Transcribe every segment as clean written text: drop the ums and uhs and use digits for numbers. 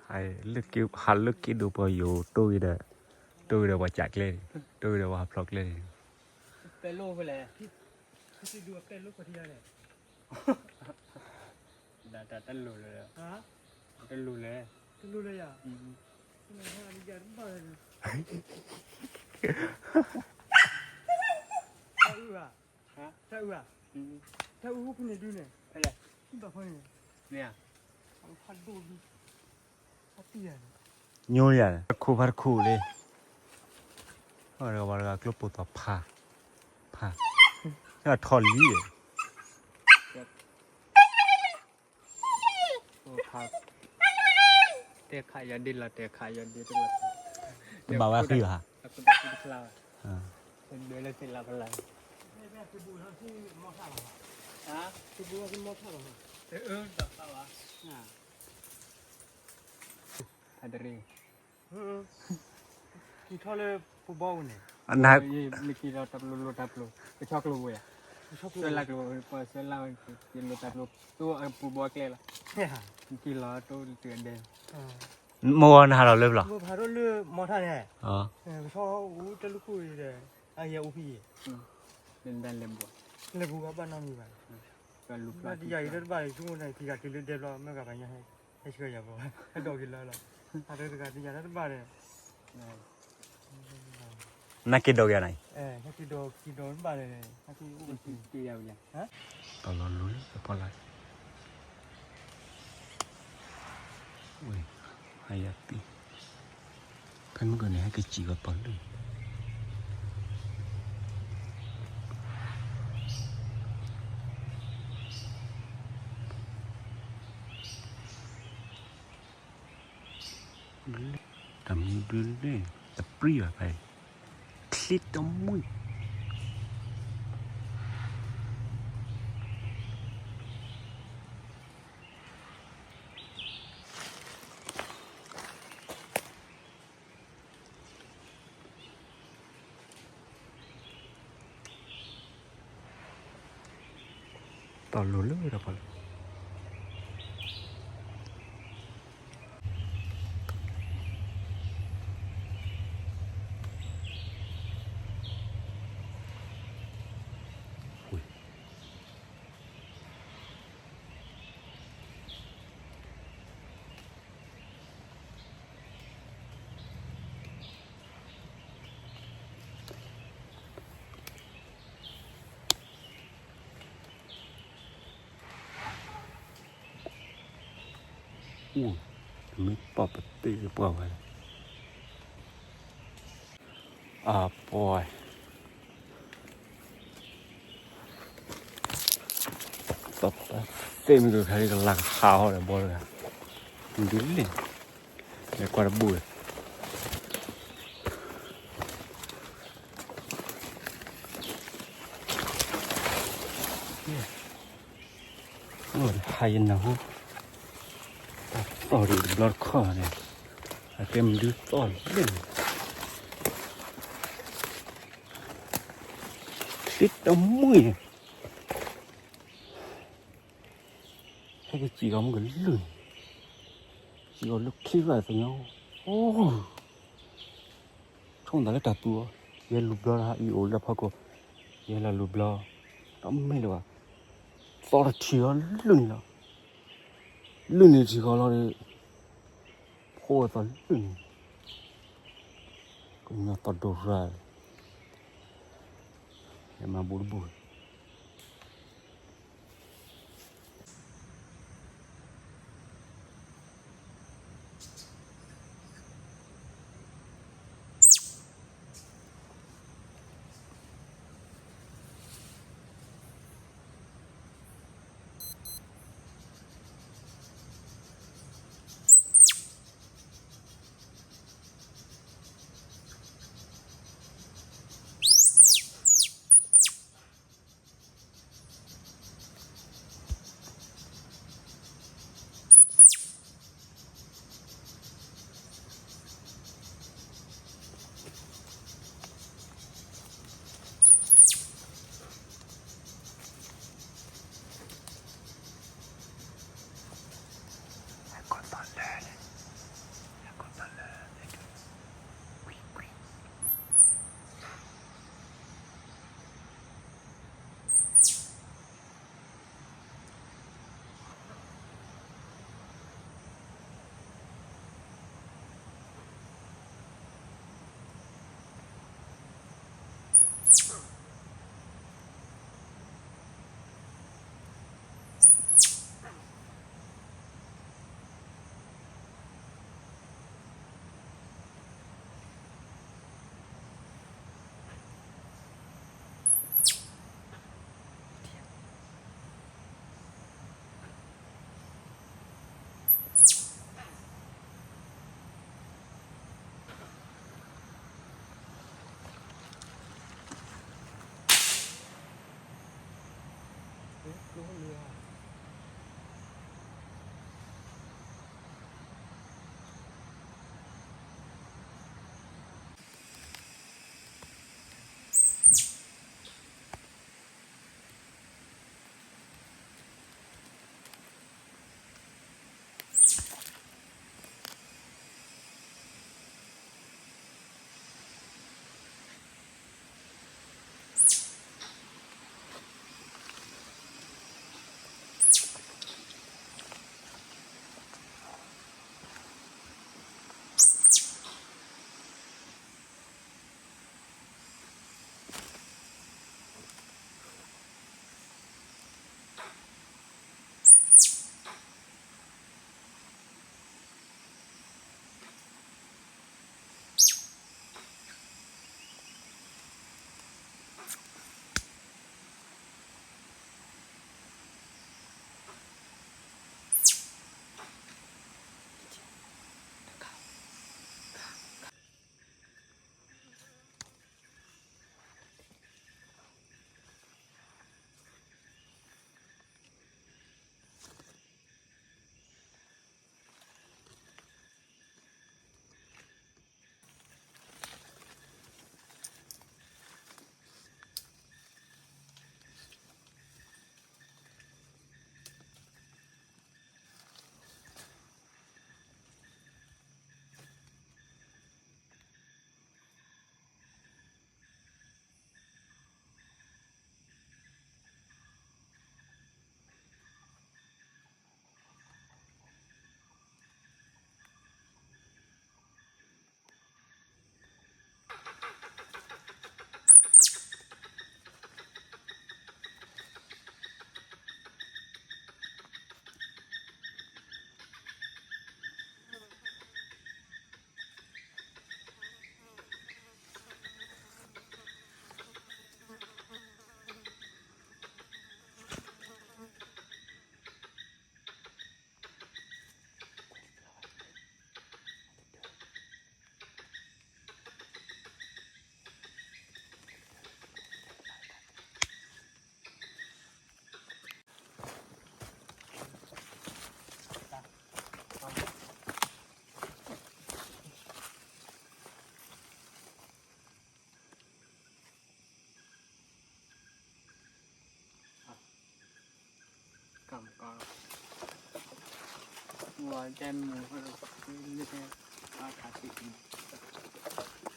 hay lực kêu hắn lực kêu đủ bao nhiêu tôi đã vào chạy lên tôi đã vào vlog lên เป็นโลไปเลยที่ดูเป็นโลกว่าที่อะไรแต่ตั้งรูเลยฮะตั้งรูเลยตั้งรูเลยอ่ะไม่ใช่อันนี้ยันบ้าเลยถ้าอู่อ่ะฮะถ้าอู่อ่ะถ้าอู่คุณเนี่ยดูเนี่ยอะไรแบบคนเนี่ยพันดูดิพันเตี้ย nhồi à khu phát khu đi rồi vào cái bộ tập phá cái là thon lýครับเตะขายยันดินละเตะขายยันดินละ bảoว่าคือฮะ คุณตาคุณลาเป็นเดือนละสิบละพันละแม่คือบูทั้งที่มอท่าหรอฮะคือบูที่มอท่าหรอต่อเข้าวะฮันเดรีกี่ท่อเลยผู้บ่าวเนี่ย อันนั้น มีกี่เราทับลูไปชอบลูอ่ะชอบลูเซลล์ลูพอเซลล์กินลูทับลูตัวผู้บ่าวเกล้ละกี่ล้อตัวเตือนเดิน mua nào là lớp rồi พาเราเลือกมอท่าเนี่ย ờ ชอบอู้จะลุกคุยเลยไอ้ยาอุพี่เล่นดันเล่นบัวเล่นบัวกับบ้านน้องมีบ้างก็ลุกมาที่ใหญ่ที่บ้านช่วงไหนที่การกินเลือดเดือดร้อนเมื่อกับไปยังให้ช่วยอย่าบอกให้ดอกกินแล้วหรอถ้าเรื่องการที่ใหญ่ที่บ้านเนี่ย nãy cái đầu giờ này ถ้ากินดอกบ้านเลยถ้ากินอุ้มกินยาวยังฮะ tao lo lúi cái con lại ui hay à tí cái người này cái chỉ có bắn được tầm đứa này tập pri à phải clip trong mũi tao lúa lúa đâu phải mới bỏ bật tì được bỏ vào à boy tập xem được thấy là làng khao này boy này đứng lên để qua đập bụi hay nào ở đây lọt khó này kem đứa to lên xít đóng mũi cái chỉ có một cái lưỡi chỉ có lúc khi vào với nhau không phải là tạt tua giờ lụp lo là yếu là phải có giờ là lụp lo đóng mấy rồi to là chỉ có lưỡi là lưng này chỉ có là để khô tao lưng cũng là tao đổ ra để mà bùn bùn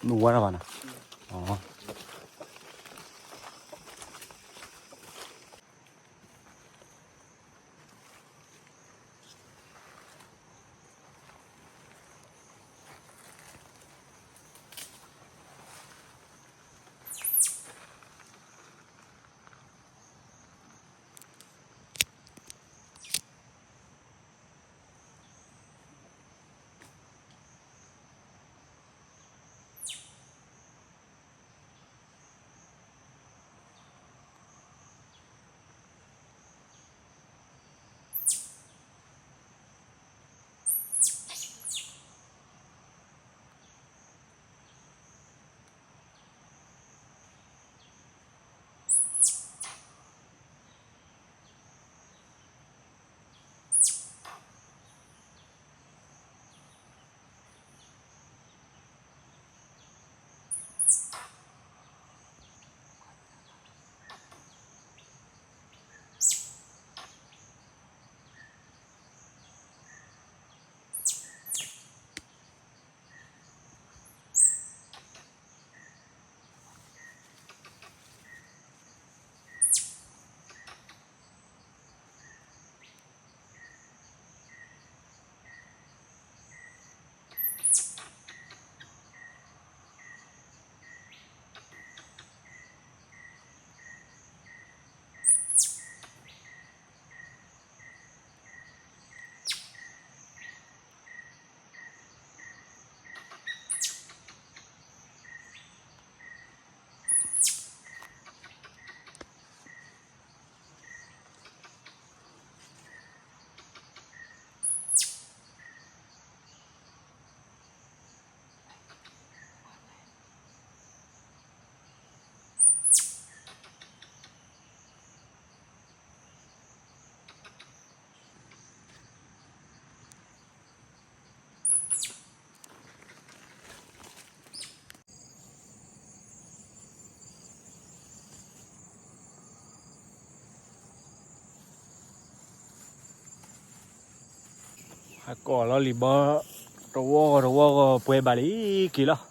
หนูว่าอะไรนะอ๋อก่อนแล้วรีบตัวก็ป่วยบาลีกี่ละ